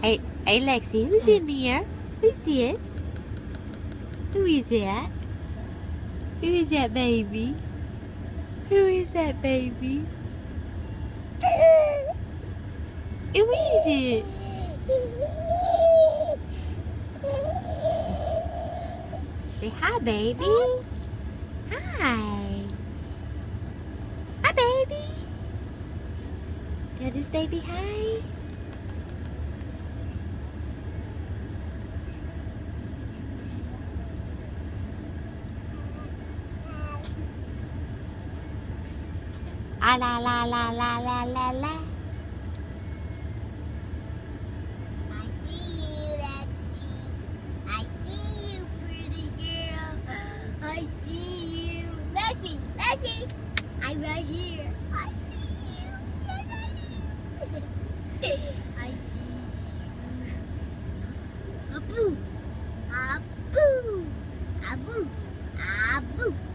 Hey, Lexi, who's in here? Who's this? Who is that? Who is that baby? Who is that baby? Who is it? Say hi, baby. Hi. Hi, baby. Tell this baby hi. Ah la la la la la la la. I see you, Lexi. I see you, pretty girl. I see you. Lexi, Lexi. I'm right here. I see you. Yes, I see you. I see you. Abu. Abu. Abu. Abu.